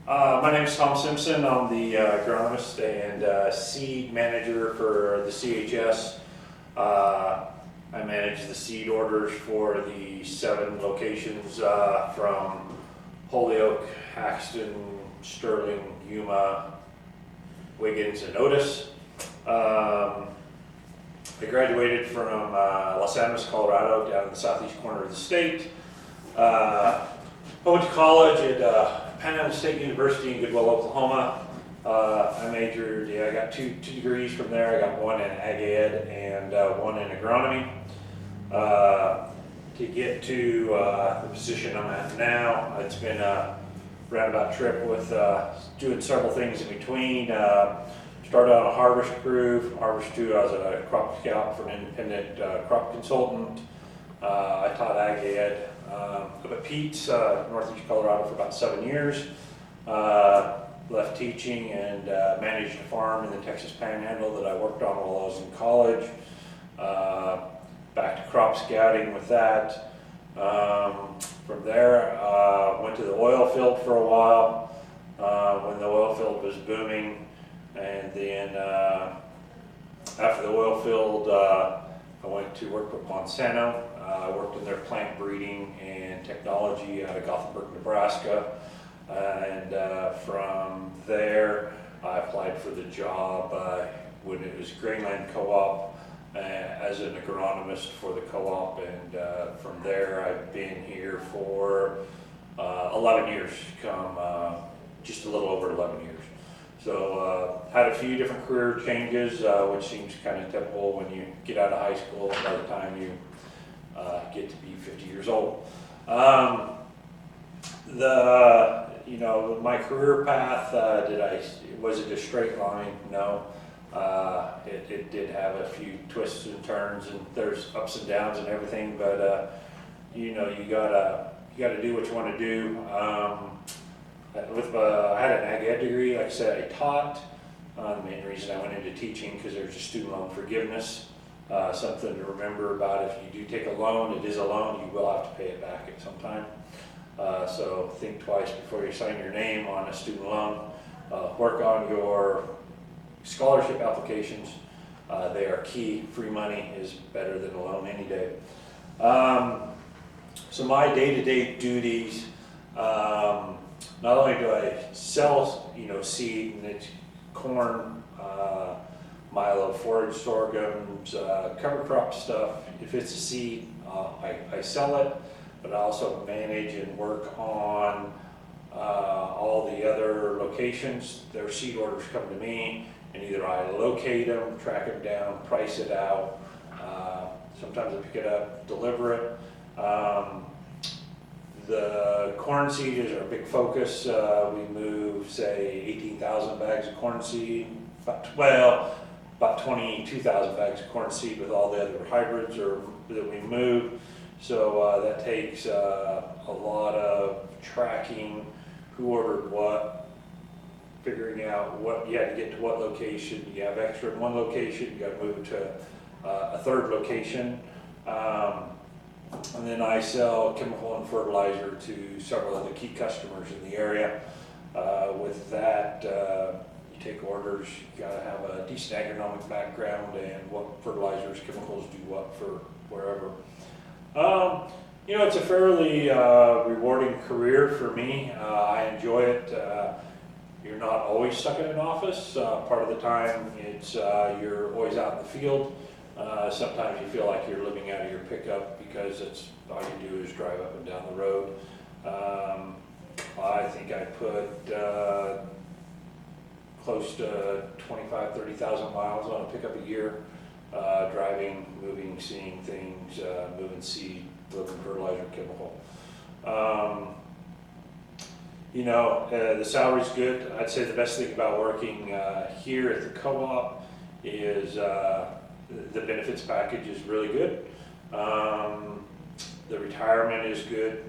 My name is Tom Simpson. I'm the agronomist and seed manager for the CHS. I manage the seed orders for the 7 locations from Holyoke, Haxton, Sterling, Yuma, Wiggins, and Otis. I graduated from Los Alamos, Colorado, down in the southeast corner of the state. I went to college at Panhandle State University in Goodwell, Oklahoma. I got two degrees from there. I got one in Ag Ed and one in agronomy. To get to the position I'm at now, it's been a roundabout trip with doing several things in between. Started on a harvest crew. Harvest 2, I was a crop scout for an independent crop consultant. I taught Ag Ed up at Pete's, northeast Colorado, for about 7 years. Left teaching and managed a farm in the Texas Panhandle that I worked on while I was in college. Back to crop scouting with that. From there, went to the oil field for a while when the oil field was booming. And then after the oil field, I went to work with Monsanto. I worked in their plant breeding and technology out of Gothenburg, Nebraska. And from there, I applied for the job when it was Grainland Co-op as an agronomist for the co-op. And from there, I've been here for 11 years, just a little over 11 years. So had a few different career changes, which seems kind of typical when you get out of high school by the time you get to be 50 years old. My career path, was it a straight line? No. It did have a few twists and turns, and there's ups and downs and everything, but you gotta do what you want to do. I had an Ag Ed degree. Like I said, I taught. The main reason I went into teaching because there's a student loan forgiveness. Something to remember about: if you do take a loan, it is a loan. You will have to pay it back at some time. So think twice before you sign your name on a student loan. Work on your scholarship applications. They are key. Free money is better than a loan any day. So my day-to-day duties. Not only do I sell, seed, and it's corn, milo, forage sorghums, cover crop stuff. If it's a seed, I sell it, but I also manage and work on all the other locations. Their seed orders come to me, and either I locate them, track them down, price it out. Sometimes I pick it up, deliver it. The corn seed is our big focus. We move, say, 18,000 bags of corn seed, about 22,000 bags of corn seed with all the other hybrids that we move. So that takes a lot of tracking, who ordered what, figuring out what you had to get to what location. You have extra in one location, you got to move it to a third location. And then I sell chemical and fertilizer to several other key customers in the area. With that, you take orders, you gotta have a decent agronomic background and what fertilizers, chemicals do what for wherever. It's a fairly rewarding career for me. I enjoy it. You're not always stuck in an office. Part of the time you're always out in the field. Sometimes you feel like you're living out of your pickup because it's all you do is drive up and down the road. I think I put close to 30,000 miles on a pickup a year, driving, moving, seeing things, moving seed, delivering fertilizer, chemical. The salary's good. I'd say the best thing about working here at the co-op is the benefits package is really good. The retirement is good.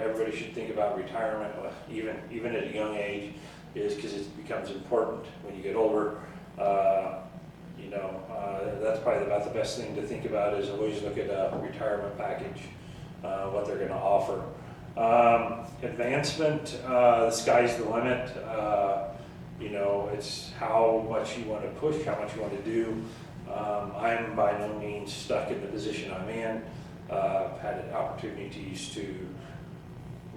Everybody should think about retirement, even at a young age, is because it becomes important when you get older. That's probably about the best thing to think about is always look at a retirement package, what they're going to offer. Advancement, the sky's the limit. You know, it's how much you want to push, how much you want to do. I'm by no means stuck in the position I'm in. I've had opportunities to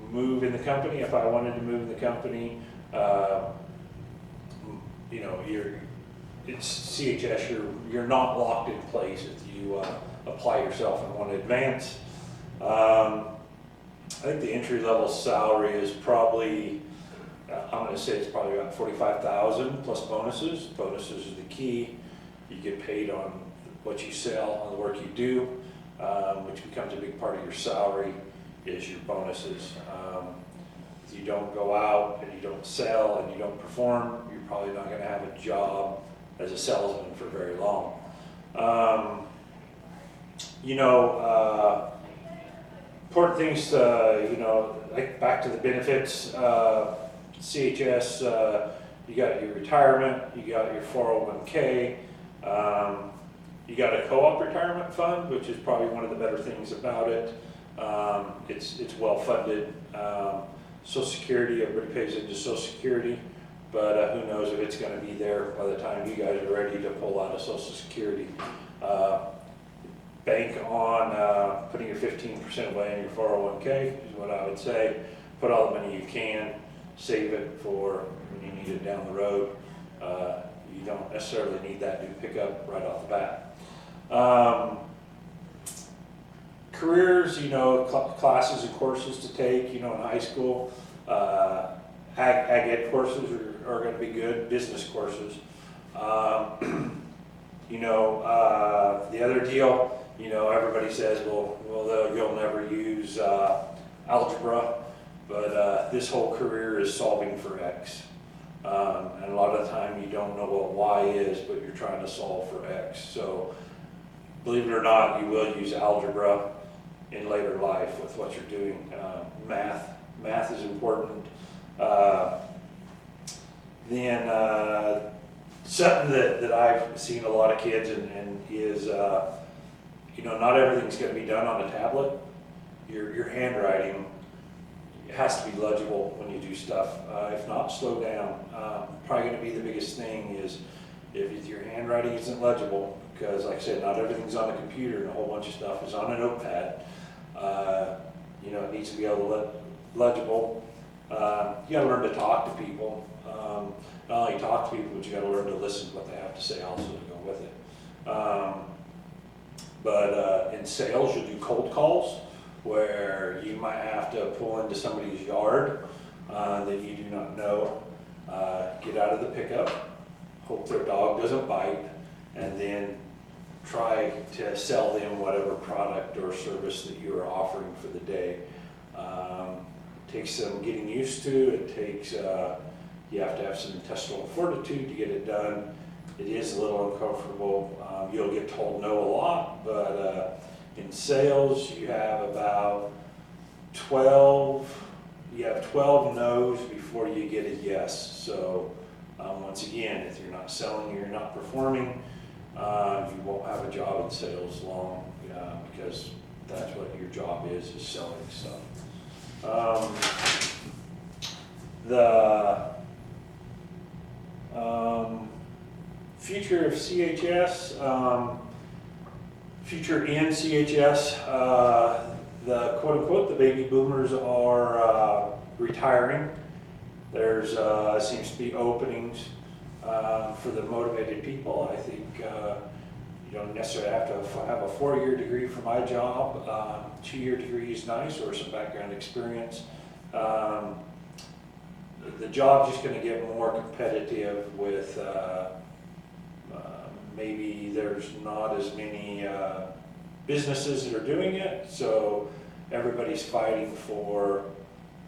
move in the company if I wanted to move in the company. You know, it's CHS, you're not locked in place if you apply yourself and want to advance. I think the entry level salary is probably, I'm going to say it's probably about 45,000 plus bonuses. Bonuses are the key. You get paid on what you sell, on the work you do, which becomes a big part of your salary is your bonuses. If you don't go out and you don't sell and you don't perform, you're probably not going to have a job as a salesman for very long. You know, important things to, you know, like back to the benefits, CHS, you got your retirement, you got your 401k, you got a co-op retirement fund, which is probably one of the better things about it. It's well funded. Social Security, everybody pays into Social Security, but who knows if it's going to be there by the time you guys are ready to pull out of Social Security. Bank on putting your 15% away in your 401k is what I would say. Put all the money you can, save it for when you need it down the road. You don't necessarily need that new pickup right off the bat. Careers, you know, classes and courses to take, you know, in high school. Ag ed courses are going to be good, business courses. You know, the other deal, you know, everybody says, well, you'll never use algebra, but this whole career is solving for X. And a lot of the time you don't know what Y is, but you're trying to solve for X. So believe it or not, you will use algebra in later life with what you're doing. Math is important. Then something that I've seen a lot of kids and is, you know, not everything's going to be done on a tablet. Your handwriting has to be legible when you do stuff. If not, slow down. Probably going to be the biggest thing is if your handwriting isn't legible, because like I said, not everything's on a computer and a whole bunch of stuff is on a notepad. You know, it needs to be able to legible. You got to learn to talk to people. Not only talk to people, but you got to learn to listen to what they have to say also to go with it. But in sales, you do cold calls where you might have to pull into somebody's yard that you do not know, get out of the pickup, hope their dog doesn't bite, and then try to sell them whatever product or service that you are offering for the day. It takes some getting used to. It takes, you have to have some intestinal fortitude to get it done. It is a little uncomfortable. You'll get told no a lot, but in sales you have about 12 no's before you get a yes. So once again, if you're not selling, you're not performing, you won't have a job in sales long because that's what your job is selling stuff. The future of CHS, future in CHS, the quote unquote, the baby boomers are retiring. There's seems to be openings for the motivated people. I think you don't necessarily have to have a 4-year degree for my job. 2-year degree is nice, or some background experience. The job's just going to get more competitive with maybe there's not as many businesses that are doing it, so everybody's fighting for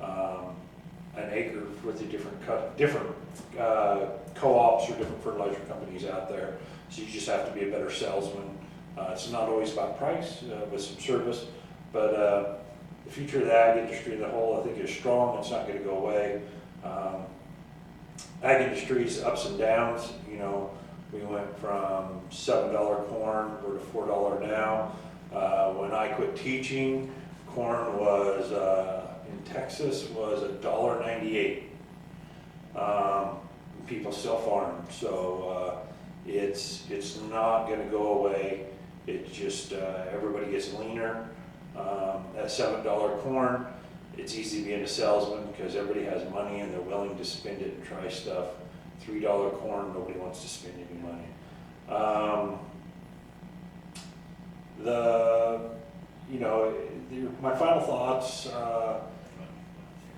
an acre with the different co-ops or different fertilizer companies out there. So you just have to be a better salesman. It's not always about price, with some service, but the future of the ag industry as a whole, I think, is strong. It's not going to go away. Ag industry's ups and downs. You know, we went from $7 corn, we're to $4 now. When I quit teaching, corn was in Texas was $1.98. People still farm, so it's not going to go away. It's just everybody gets leaner. At $7 corn, it's easy being a salesman because everybody has money and they're willing to spend it and try stuff. $3 corn, nobody wants to spend any money. My final thoughts,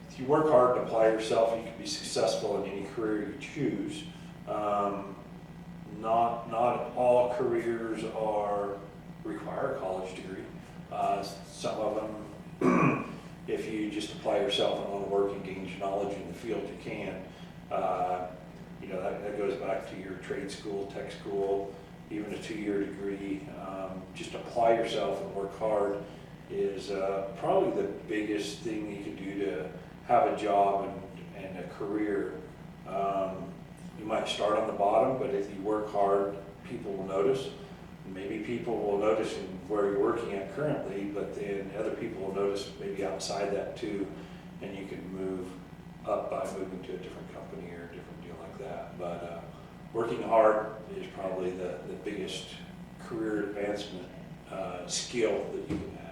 if you work hard and apply yourself, you can be successful in any career you choose. Not all careers require a college degree. Some of them, if you just apply yourself and want to work and gain knowledge in the field, you can. That goes back to your trade school, tech school, even a 2-year degree. Just apply yourself and work hard is probably the biggest thing you can do to have a job and a career. You might start on the bottom, but if you work hard, people will notice. Maybe people will notice in where you're working at currently, but then other people will notice maybe outside that too, and you can move up by moving to a different company or a different deal like that. But working hard is probably the biggest career advancement skill that you can have.